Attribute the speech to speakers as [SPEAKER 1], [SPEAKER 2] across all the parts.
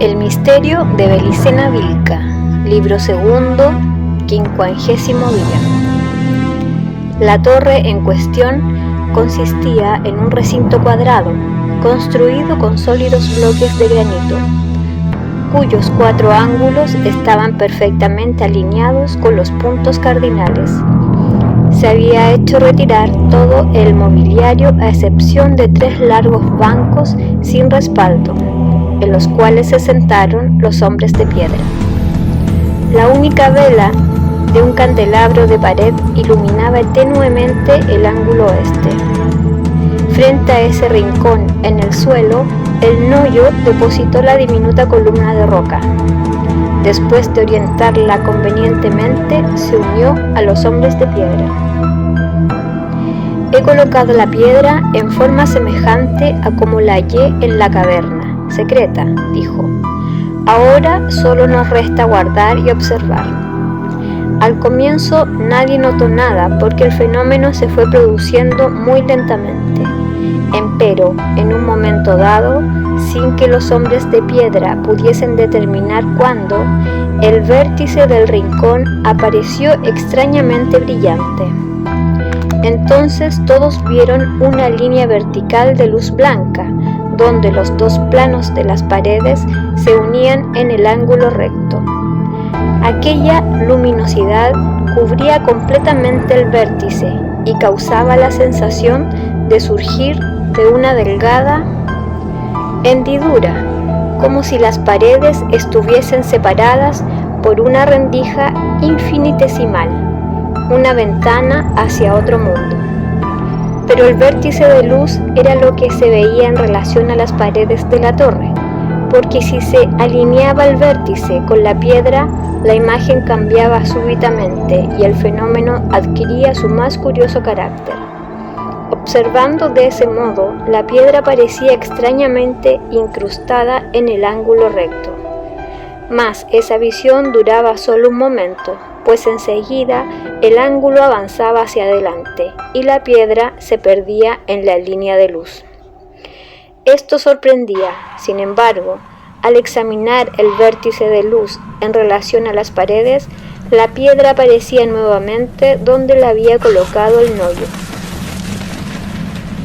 [SPEAKER 1] El misterio de Belicena Vilca, libro segundo, 50º día. La torre en cuestión consistía en un recinto cuadrado, construido con sólidos bloques de granito, cuyos 4 ángulos estaban perfectamente alineados con los puntos cardinales. Se había hecho retirar todo el mobiliario a excepción de 3 largos bancos sin respaldo, en los cuales se sentaron los hombres de piedra. La única vela de un candelabro de pared iluminaba tenuemente el ángulo oeste. Frente a ese rincón en el suelo, el Noyo depositó la diminuta columna de roca. Después de orientarla convenientemente, se unió a los hombres de piedra. He colocado la piedra en forma semejante a como la hallé en la caverna secreta, dijo. Ahora solo nos resta guardar y observar. Al comienzo nadie notó nada porque el fenómeno se fue produciendo muy lentamente. Empero, en un momento dado, sin que los hombres de piedra pudiesen determinar cuándo, el vértice del rincón apareció extrañamente brillante. Entonces todos vieron una línea vertical de luz blanca, donde los 2 planos de las paredes se unían en el ángulo recto. Aquella luminosidad cubría completamente el vértice y causaba la sensación de surgir de una delgada hendidura, como si las paredes estuviesen separadas por una rendija infinitesimal, una ventana hacia otro mundo. Pero el vértice de luz era lo que se veía en relación a las paredes de la torre, porque si se alineaba el vértice con la piedra, la imagen cambiaba súbitamente y el fenómeno adquiría su más curioso carácter. Observando de ese modo, la piedra parecía extrañamente incrustada en el ángulo recto. Mas esa visión duraba solo un momento, pues enseguida el ángulo avanzaba hacia adelante y la piedra se perdía en la línea de luz. Esto sorprendía, sin embargo, al examinar el vértice de luz en relación a las paredes, la piedra aparecía nuevamente donde la había colocado el Noyo.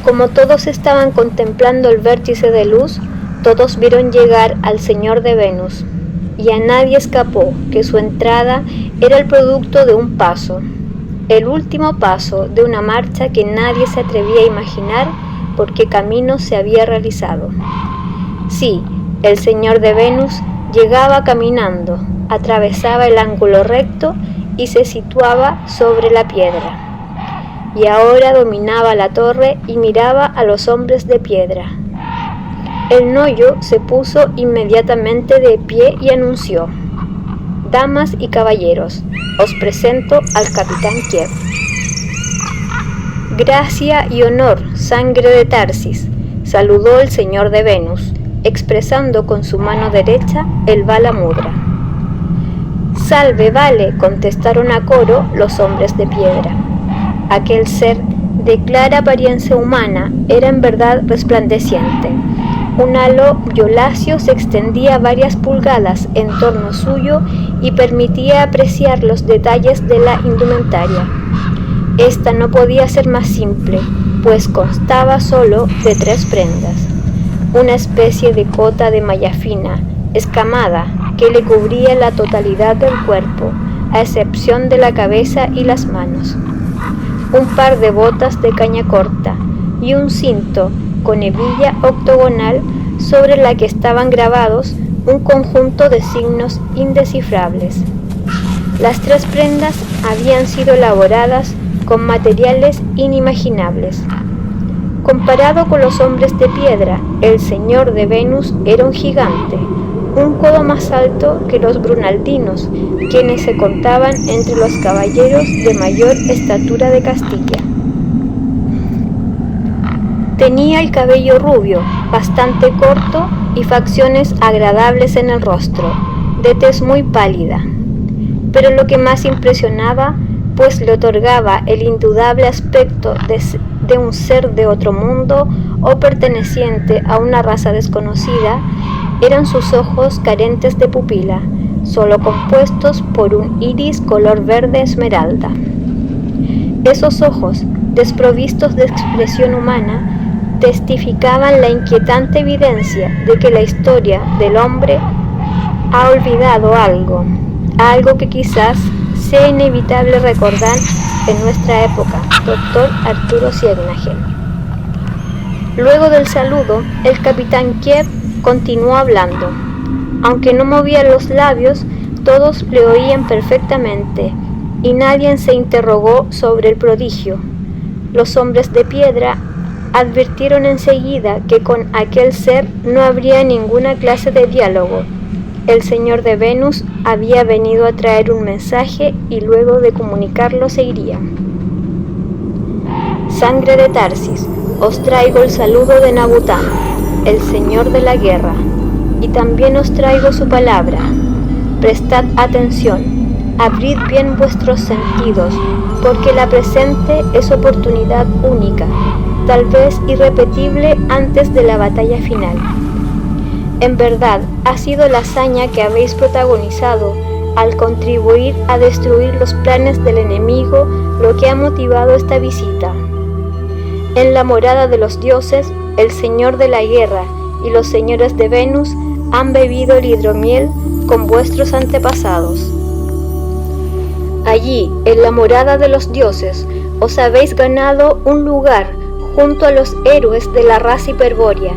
[SPEAKER 1] Como todos estaban contemplando el vértice de luz, todos vieron llegar al Señor de Venus, y a nadie escapó que su entrada era el producto de un paso, el último paso de una marcha que nadie se atrevía a imaginar por qué camino se había realizado. Sí, el Señor de Venus llegaba caminando, atravesaba el ángulo recto y se situaba sobre la piedra. Y ahora dominaba la torre y miraba a los hombres de piedra. El Noyo se puso inmediatamente de pie y anunció: «Damas y caballeros, os presento al capitán Kiev». «Gracia y honor, sangre de Tarsis», saludó el señor de Venus, expresando con su mano derecha el bala mudra. «Salve, vale», contestaron a coro los hombres de piedra. Aquel ser de clara apariencia humana era en verdad resplandeciente. Un halo violáceo se extendía varias pulgadas en torno suyo y permitía apreciar los detalles de la indumentaria. Esta no podía ser más simple, pues constaba solo de 3 prendas. Una especie de cota de malla fina, escamada, que le cubría la totalidad del cuerpo, a excepción de la cabeza y las manos. Un par de botas de caña corta y un cinto con hebilla octogonal sobre la que estaban grabados un conjunto de signos indescifrables. Las 3 prendas habían sido elaboradas con materiales inimaginables. Comparado con los hombres de piedra, el señor de Venus era un gigante, un codo más alto que los brunaldinos, quienes se contaban entre los caballeros de mayor estatura de Castilla. Tenía el cabello rubio, bastante corto y facciones agradables en el rostro, de tez muy pálida. Pero lo que más impresionaba, pues le otorgaba el indudable aspecto de un ser de otro mundo o perteneciente a una raza desconocida, eran sus ojos carentes de pupila, solo compuestos por un iris color verde esmeralda. Esos ojos, desprovistos de expresión humana, testificaban la inquietante evidencia de que la historia del hombre ha olvidado algo que quizás sea inevitable recordar en nuestra época. Dr. Arturo Siegnagen. Luego del saludo, el capitán Kiev continuó hablando. Aunque no movía los labios, todos le oían perfectamente, y nadie se interrogó sobre el prodigio. Los hombres de piedra advirtieron enseguida que con aquel ser no habría ninguna clase de diálogo. El señor de Venus había venido a traer un mensaje y luego de comunicarlo se iría. Sangre de Tarsis, os traigo el saludo de Nabután, el señor de la guerra, y también os traigo su palabra. Prestad atención, abrid bien vuestros sentidos, porque la presente es oportunidad única, tal vez irrepetible antes de la batalla final. En verdad, ha sido la hazaña que habéis protagonizado al contribuir a destruir los planes del enemigo lo que ha motivado esta visita. En la morada de los dioses, el señor de la guerra y los señores de Venus han bebido el hidromiel con vuestros antepasados. Allí, en la morada de los dioses, os habéis ganado un lugar junto a los héroes de la raza hiperbórea,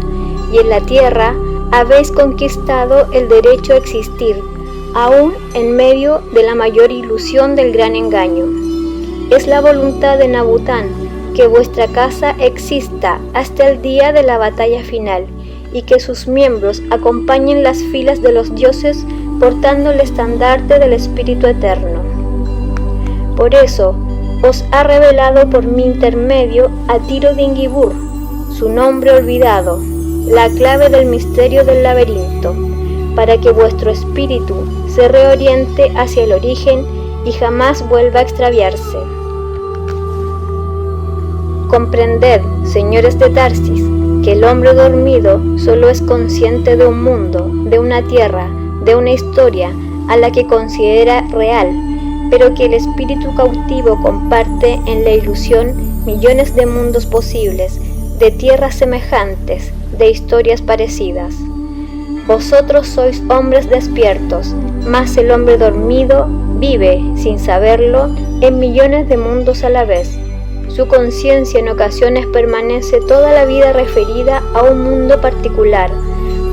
[SPEAKER 1] y en la tierra habéis conquistado el derecho a existir, aún en medio de la mayor ilusión del gran engaño. Es la voluntad de Nabután que vuestra casa exista hasta el día de la batalla final, y que sus miembros acompañen las filas de los dioses portando el estandarte del Espíritu Eterno. Por eso, os ha revelado por mi intermedio a Tiro de Ingibur, su nombre olvidado, la clave del misterio del laberinto, para que vuestro espíritu se reoriente hacia el origen y jamás vuelva a extraviarse. Comprended, señores de Tarsis, que el hombre dormido solo es consciente de un mundo, de una tierra, de una historia a la que considera real, pero que el espíritu cautivo comparte en la ilusión millones de mundos posibles, de tierras semejantes, de historias parecidas. Vosotros sois hombres despiertos, mas el hombre dormido vive, sin saberlo, en millones de mundos a la vez. Su conciencia en ocasiones permanece toda la vida referida a un mundo particular,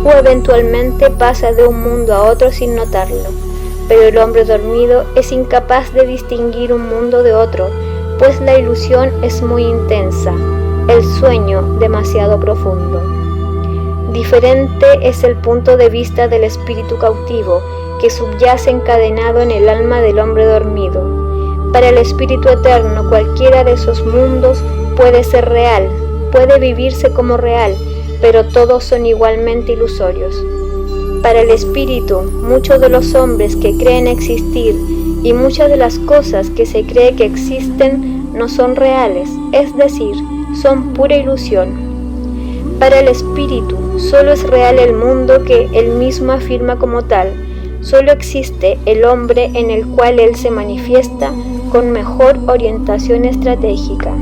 [SPEAKER 1] o eventualmente pasa de un mundo a otro sin notarlo. Pero el hombre dormido es incapaz de distinguir un mundo de otro, pues la ilusión es muy intensa, el sueño demasiado profundo. Diferente es el punto de vista del espíritu cautivo, que subyace encadenado en el alma del hombre dormido. Para el espíritu eterno, cualquiera de esos mundos puede ser real, puede vivirse como real, pero todos son igualmente ilusorios. Para el espíritu, muchos de los hombres que creen existir y muchas de las cosas que se cree que existen no son reales, es decir, son pura ilusión. Para el espíritu, solo es real el mundo que él mismo afirma como tal, solo existe el hombre en el cual él se manifiesta con mejor orientación estratégica.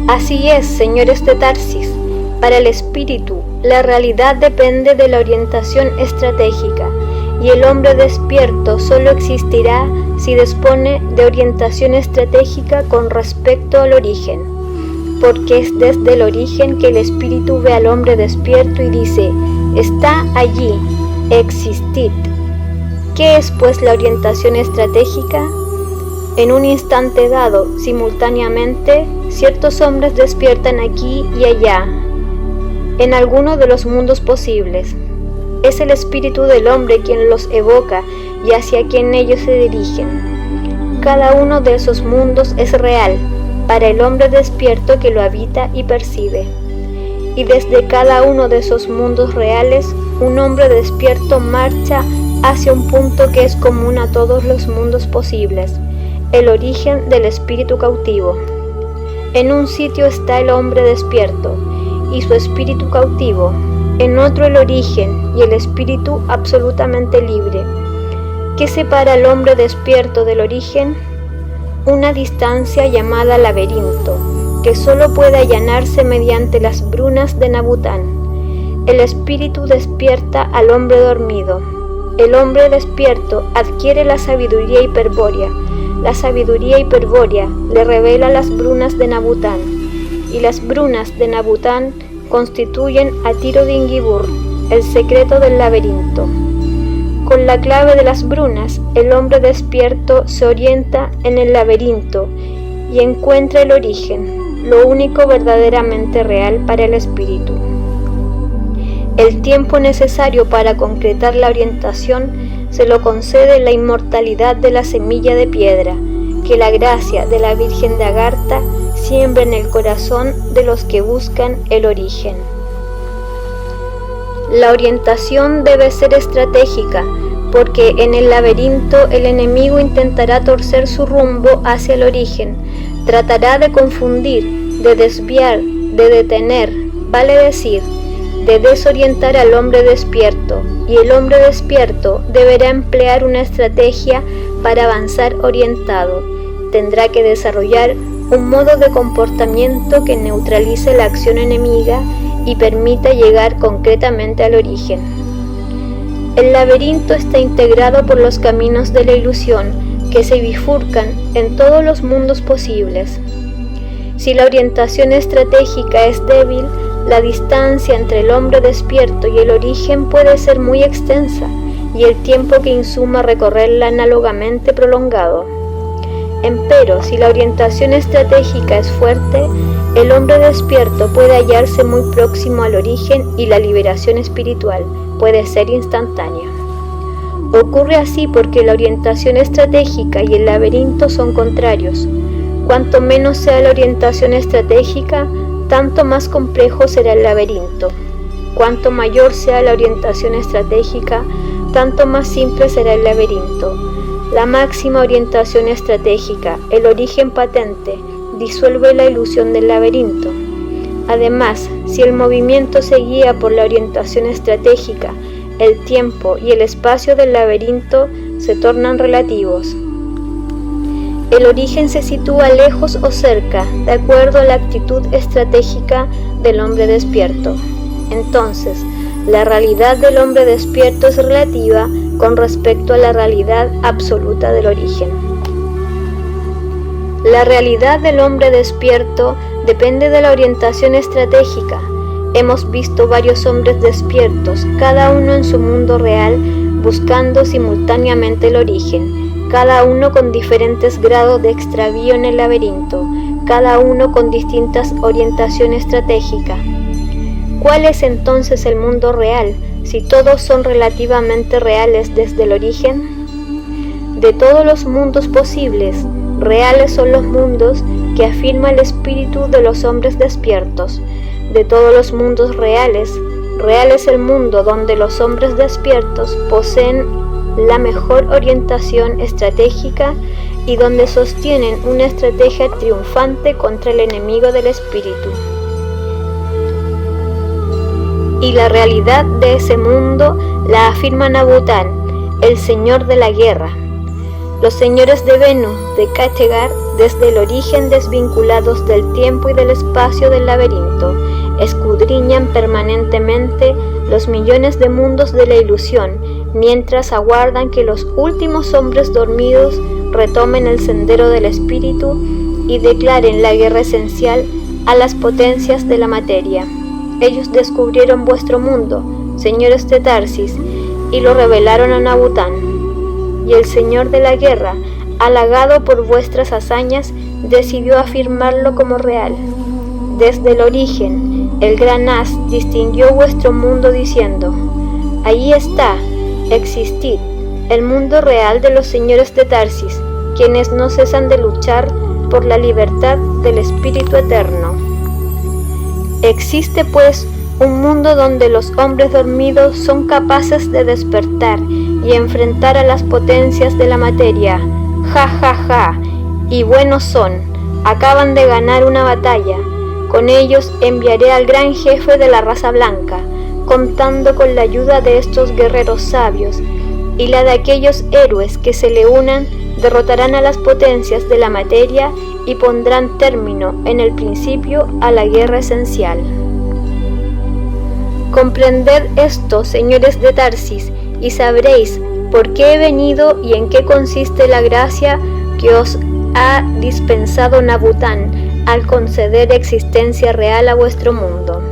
[SPEAKER 1] Así es, señores de Tarsis, para el espíritu, la realidad depende de la orientación estratégica, y el hombre despierto solo existirá si dispone de orientación estratégica con respecto al origen, porque es desde el origen que el espíritu ve al hombre despierto y dice: está allí, existid. ¿Qué es pues la orientación estratégica? En un instante dado, simultáneamente, ciertos hombres despiertan aquí y allá, en alguno de los mundos posibles. Es el espíritu del hombre quien los evoca y hacia quien ellos se dirigen. Cada uno de esos mundos es real para el hombre despierto que lo habita y percibe. Y desde cada uno de esos mundos reales, un hombre despierto marcha hacia un punto que es común a todos los mundos posibles, el origen del espíritu cautivo. En un sitio está el hombre despierto, y su espíritu cautivo, en otro el origen y el espíritu absolutamente libre. ¿Qué separa al hombre despierto del origen? Una distancia llamada laberinto, que solo puede allanarse mediante las brunas de Nabután. El espíritu despierta al hombre dormido. El hombre despierto adquiere la sabiduría hiperbórea. La sabiduría hiperbórea le revela las brunas de Nabután, y las brunas de Nabután constituyen a Tiro de Ingibur, el secreto del laberinto. Con la clave de las brunas, el hombre despierto se orienta en el laberinto y encuentra el origen, lo único verdaderamente real para el espíritu. El tiempo necesario para concretar la orientación se lo concede la inmortalidad de la semilla de piedra, que la gracia de la Virgen de Agartha siembra en el corazón de los que buscan el origen. La orientación debe ser estratégica, porque en el laberinto el enemigo intentará torcer su rumbo hacia el origen, tratará de confundir, de desviar, de detener, vale decir, de desorientar al hombre despierto, y el hombre despierto deberá emplear una estrategia para avanzar orientado. Tendrá que desarrollar un modo de comportamiento que neutralice la acción enemiga y permita llegar concretamente al origen. El laberinto está integrado por los caminos de la ilusión que se bifurcan en todos los mundos posibles. Si la orientación estratégica es débil, la distancia entre el hombre despierto y el origen puede ser muy extensa y el tiempo que insuma recorrerla análogamente prolongado. Empero, si la orientación estratégica es fuerte, el hombre despierto puede hallarse muy próximo al origen y la liberación espiritual puede ser instantánea. Ocurre así porque la orientación estratégica y el laberinto son contrarios. Cuanto menos sea la orientación estratégica, tanto más complejo será el laberinto. Cuanto mayor sea la orientación estratégica, tanto más simple será el laberinto. La máxima orientación estratégica, el origen patente, disuelve la ilusión del laberinto. Además, si el movimiento se guía por la orientación estratégica, el tiempo y el espacio del laberinto se tornan relativos. El origen se sitúa lejos o cerca, de acuerdo a la actitud estratégica del hombre despierto. Entonces, la realidad del hombre despierto es relativa con respecto a la realidad absoluta del origen. La realidad del hombre despierto depende de la orientación estratégica. Hemos visto varios hombres despiertos, cada uno en su mundo real, buscando simultáneamente el origen, cada uno con diferentes grados de extravío en el laberinto, cada uno con distintas orientación estratégica. ¿Cuál es entonces el mundo real, si todos son relativamente reales desde el origen? De todos los mundos posibles, reales son los mundos que afirma el espíritu de los hombres despiertos. De todos los mundos reales, real es el mundo donde los hombres despiertos poseen la mejor orientación estratégica y donde sostienen una estrategia triunfante contra el enemigo del espíritu. Y la realidad de ese mundo la afirma Nabután, el señor de la guerra. Los señores de Venus, de Kattegat, desde el origen desvinculados del tiempo y del espacio del laberinto, escudriñan permanentemente los millones de mundos de la ilusión, mientras aguardan que los últimos hombres dormidos retomen el sendero del espíritu y declaren la guerra esencial a las potencias de la materia. Ellos descubrieron vuestro mundo, señores de Tarsis, y lo revelaron a Nabután. Y el señor de la guerra, halagado por vuestras hazañas, decidió afirmarlo como real. Desde el origen, el gran as distinguió vuestro mundo diciendo: ahí está, existid, el mundo real de los señores de Tarsis, quienes no cesan de luchar por la libertad del espíritu eterno. Existe pues un mundo donde los hombres dormidos son capaces de despertar y enfrentar a las potencias de la materia. Ja, ja, ja, y buenos son, acaban de ganar una batalla. Con ellos enviaré al gran jefe de la raza blanca, contando con la ayuda de estos guerreros sabios y la de aquellos héroes que se le unan, derrotarán a las potencias de la materia y pondrán término en el principio a la guerra esencial. Comprended esto, señores de Tarsis, y sabréis por qué he venido y en qué consiste la gracia que os ha dispensado Nabután al conceder existencia real a vuestro mundo.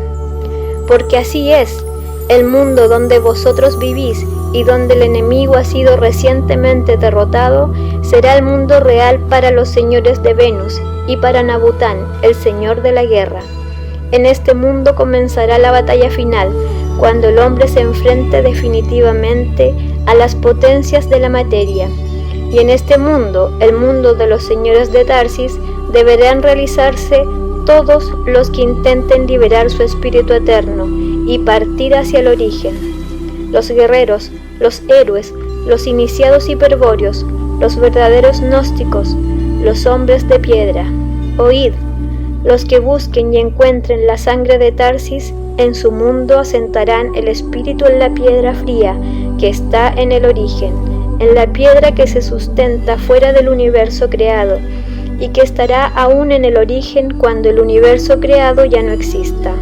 [SPEAKER 1] Porque así es, el mundo donde vosotros vivís y donde el enemigo ha sido recientemente derrotado, será el mundo real para los señores de Venus y para Nabután, el señor de la guerra. En este mundo comenzará la batalla final, cuando el hombre se enfrente definitivamente a las potencias de la materia. Y en este mundo, el mundo de los señores de Tarsis, deberán realizarse todos los que intenten liberar su espíritu eterno y partir hacia el origen. Los guerreros, los héroes, los iniciados hiperbóreos, los verdaderos gnósticos, los hombres de piedra. Oíd, los que busquen y encuentren la sangre de Tarsis, en su mundo asentarán el espíritu en la piedra fría que está en el origen, en la piedra que se sustenta fuera del universo creado y que estará aún en el origen cuando el universo creado ya no exista.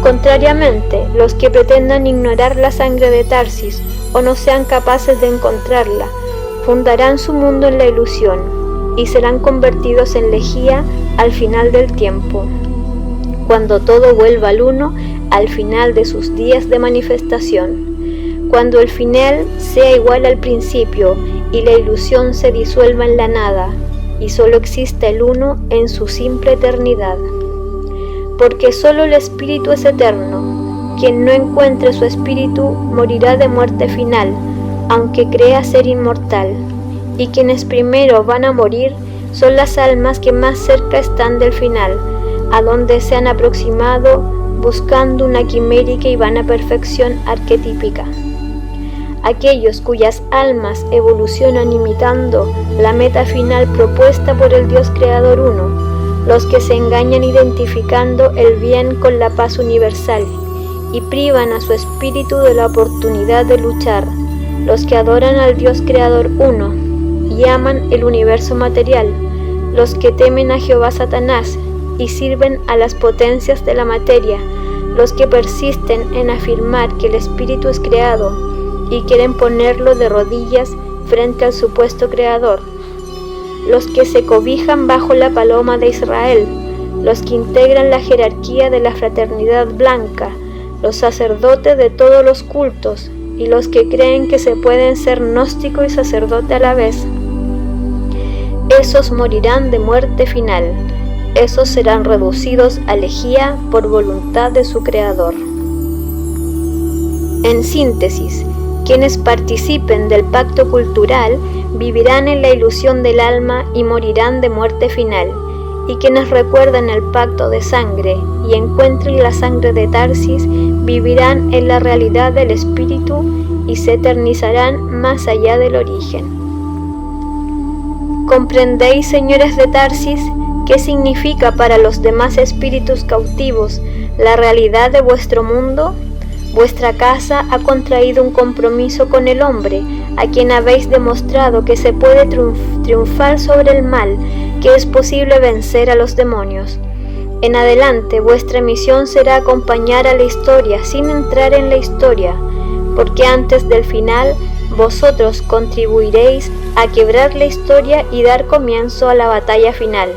[SPEAKER 1] Contrariamente, los que pretendan ignorar la sangre de Tarsis o no sean capaces de encontrarla, fundarán su mundo en la ilusión y serán convertidos en lejía al final del tiempo, cuando todo vuelva al uno al final de sus días de manifestación, cuando el final sea igual al principio y la ilusión se disuelva en la nada y solo exista el uno en su simple eternidad. Porque solo el espíritu es eterno. Quien no encuentre su espíritu morirá de muerte final, aunque crea ser inmortal. Y quienes primero van a morir son las almas que más cerca están del final, a donde se han aproximado buscando una quimérica y vana perfección arquetípica. Aquellos cuyas almas evolucionan imitando la meta final propuesta por el Dios Creador Uno, los que se engañan identificando el bien con la paz universal y privan a su espíritu de la oportunidad de luchar, los que adoran al Dios Creador Uno y aman el universo material, los que temen a Jehová Satanás y sirven a las potencias de la materia, los que persisten en afirmar que el espíritu es creado y quieren ponerlo de rodillas frente al supuesto creador, los que se cobijan bajo la paloma de Israel, los que integran la jerarquía de la fraternidad blanca, los sacerdotes de todos los cultos y los que creen que se pueden ser gnóstico y sacerdote a la vez. Esos morirán de muerte final, esos serán reducidos a lejía por voluntad de su Creador. En síntesis, quienes participen del pacto cultural vivirán en la ilusión del alma y morirán de muerte final, y quienes recuerden el pacto de sangre y encuentren la sangre de Tarsis vivirán en la realidad del espíritu y se eternizarán más allá del origen. ¿Comprendéis, señores de Tarsis, qué significa para los demás espíritus cautivos la realidad de vuestro mundo? Vuestra casa ha contraído un compromiso con el hombre, a quien habéis demostrado que se puede triunfar sobre el mal, que es posible vencer a los demonios. En adelante, vuestra misión será acompañar a la historia sin entrar en la historia, porque antes del final, vosotros contribuiréis a quebrar la historia y dar comienzo a la batalla final.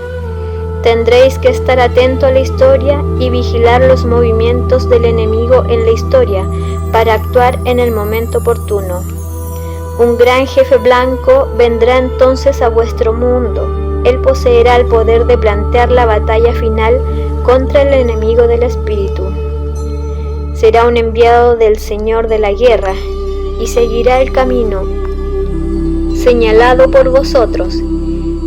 [SPEAKER 1] Tendréis que estar atento a la historia y vigilar los movimientos del enemigo en la historia para actuar en el momento oportuno. Un gran jefe blanco vendrá entonces a vuestro mundo. Él poseerá el poder de plantear la batalla final contra el enemigo del espíritu. Será un enviado del Señor de la guerra y seguirá el camino señalado por vosotros.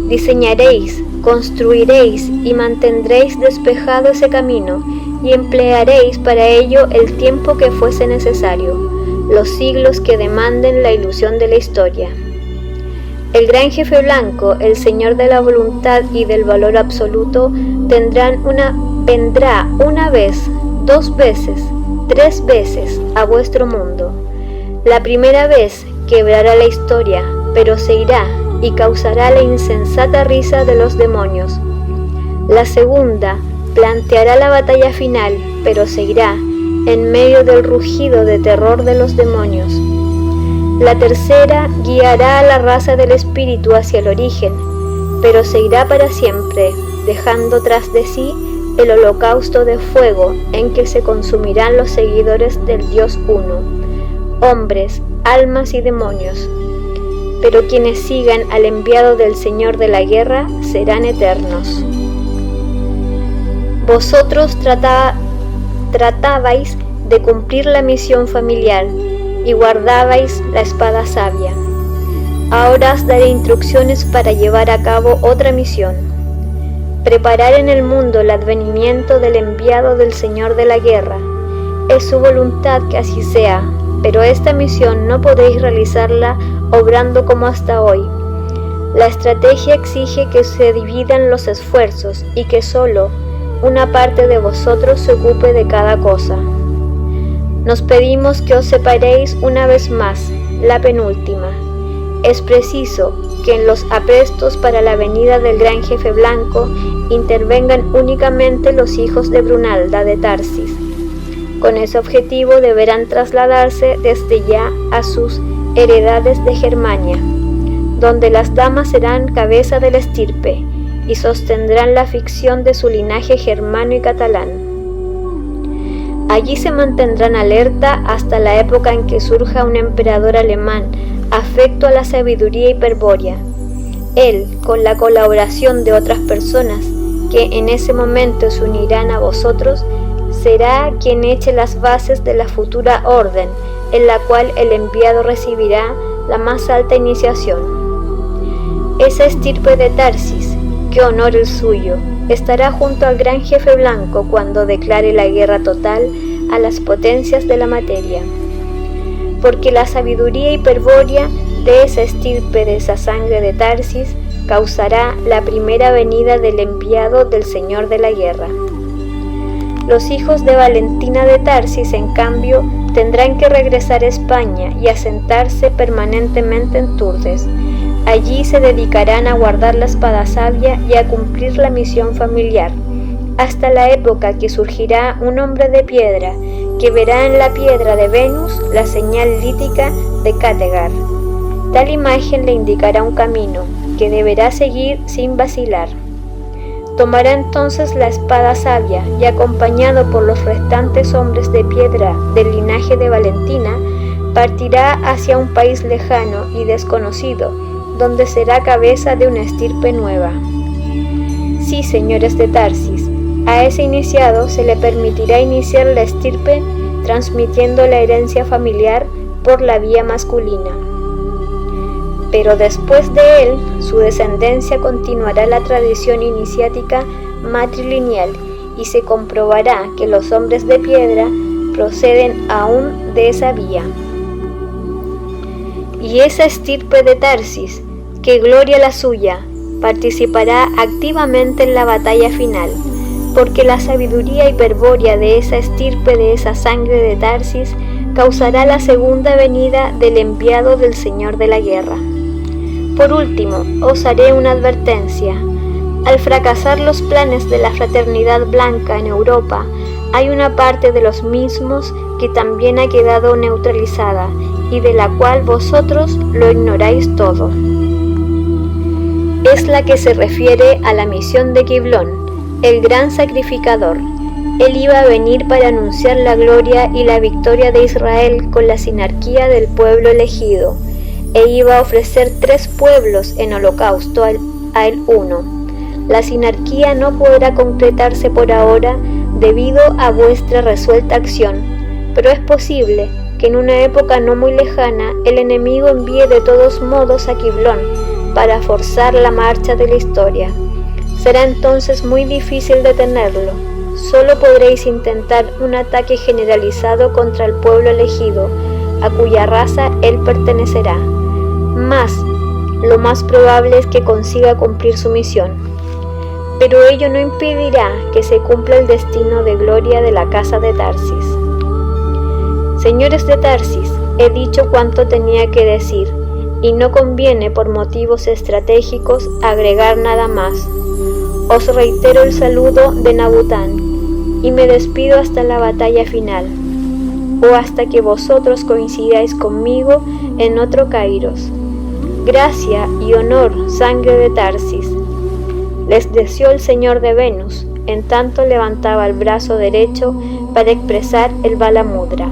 [SPEAKER 1] Diseñaréis, construiréis y mantendréis despejado ese camino y emplearéis para ello el tiempo que fuese necesario, los siglos que demanden la ilusión de la historia. El gran jefe blanco, el Señor de la voluntad y del valor absoluto, vendrá una vez, 2 veces, 3 veces a vuestro mundo. La primera vez quebrará la historia, pero se irá y causará la insensata risa de los demonios. La segunda planteará la batalla final, pero se irá en medio del rugido de terror de los demonios. La tercera guiará a la raza del espíritu hacia el origen, pero se irá para siempre, dejando tras de sí el holocausto de fuego en que se consumirán los seguidores del Dios uno, hombres, almas y demonios. Pero quienes sigan al enviado del Señor de la guerra serán eternos. Vosotros tratabais de cumplir la misión familiar y guardabais la espada sabia. Ahora os daré instrucciones para llevar a cabo otra misión: preparar en el mundo el advenimiento del enviado del Señor de la guerra. Es su voluntad que así sea, pero esta misión no podéis realizarla obrando como hasta hoy. La estrategia exige que se dividan los esfuerzos y que solo una parte de vosotros se ocupe de cada cosa. Nos pedimos que os separéis una vez más, la penúltima. Es preciso que en los aprestos para la venida del gran jefe blanco intervengan únicamente los hijos de Brunalda de Tarsis. Con ese objetivo deberán trasladarse desde ya a sus heredades de Germania, donde las damas serán cabeza de la estirpe y sostendrán la ficción de su linaje germano y catalán. Allí se mantendrán alerta hasta la época en que surja un emperador alemán afecto a la sabiduría hiperbórea. Él, con la colaboración de otras personas que en ese momento se unirán a vosotros, será quien eche las bases de la futura orden, en la cual el enviado recibirá la más alta iniciación. Esa estirpe de Tarsis, qué honor el suyo, estará junto al gran jefe blanco cuando declare la guerra total a las potencias de la materia. Porque la sabiduría hiperbórea de esa estirpe, de esa sangre de Tarsis, causará la primera venida del enviado del Señor de la guerra. Los hijos de Valentina de Tarsis, en cambio, tendrán que regresar a España y asentarse permanentemente en Turdes. Allí se dedicarán a guardar la espada sabia y a cumplir la misión familiar, hasta la época que surgirá un hombre de piedra, que verá en la piedra de Venus la señal lítica de Kattegat. Tal imagen le indicará un camino, que deberá seguir sin vacilar. Tomará entonces la espada sabia y, acompañado por los restantes hombres de piedra del linaje de Valentina, partirá hacia un país lejano y desconocido, donde será cabeza de una estirpe nueva. Sí, señores de Tarsis, a ese iniciado se le permitirá iniciar la estirpe transmitiendo la herencia familiar por la vía masculina. Pero después de él, su descendencia continuará la tradición iniciática matrilineal y se comprobará que los hombres de piedra proceden aún de esa vía. Y esa estirpe de Tarsis, que gloria la suya, participará activamente en la batalla final, porque la sabiduría hiperbórea de esa estirpe, de esa sangre de Tarsis, causará la segunda venida del enviado del Señor de la guerra. Por último, os haré una advertencia. Al fracasar los planes de la fraternidad blanca en Europa, hay una parte de los mismos que también ha quedado neutralizada y de la cual vosotros lo ignoráis todo. Es la que se refiere a la misión de Quiblón, el gran sacrificador. Él iba a venir para anunciar la gloria y la victoria de Israel con la sinarquía del pueblo elegido, e iba a ofrecer 3 pueblos en holocausto a él uno. La sinarquía no podrá concretarse por ahora debido a vuestra resuelta acción, pero es posible que en una época no muy lejana el enemigo envíe de todos modos a Quiblón para forzar la marcha de la historia. Será entonces muy difícil detenerlo. Solo podréis intentar un ataque generalizado contra el pueblo elegido, a cuya raza él pertenecerá. Mas, lo más probable es que consiga cumplir su misión. Pero ello no impedirá que se cumpla el destino de gloria de la casa de Tarsis. Señores de Tarsis, he dicho cuanto tenía que decir, y no conviene por motivos estratégicos agregar nada más. Os reitero el saludo de Nabután, y me despido hasta la batalla final, o hasta que vosotros coincidáis conmigo en otro Kairos. Gracia y honor, sangre de Tarsis, les deseó el señor de Venus, en tanto levantaba el brazo derecho para expresar el Bala Mudra.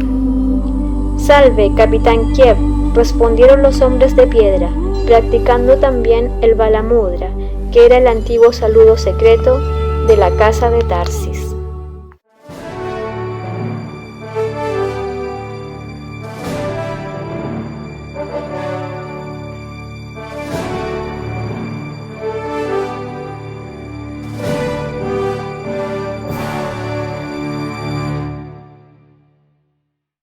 [SPEAKER 1] Salve, capitán Kiev, respondieron los hombres de piedra, practicando también el Bala Mudra, que era el antiguo saludo secreto de la casa de Tarsis.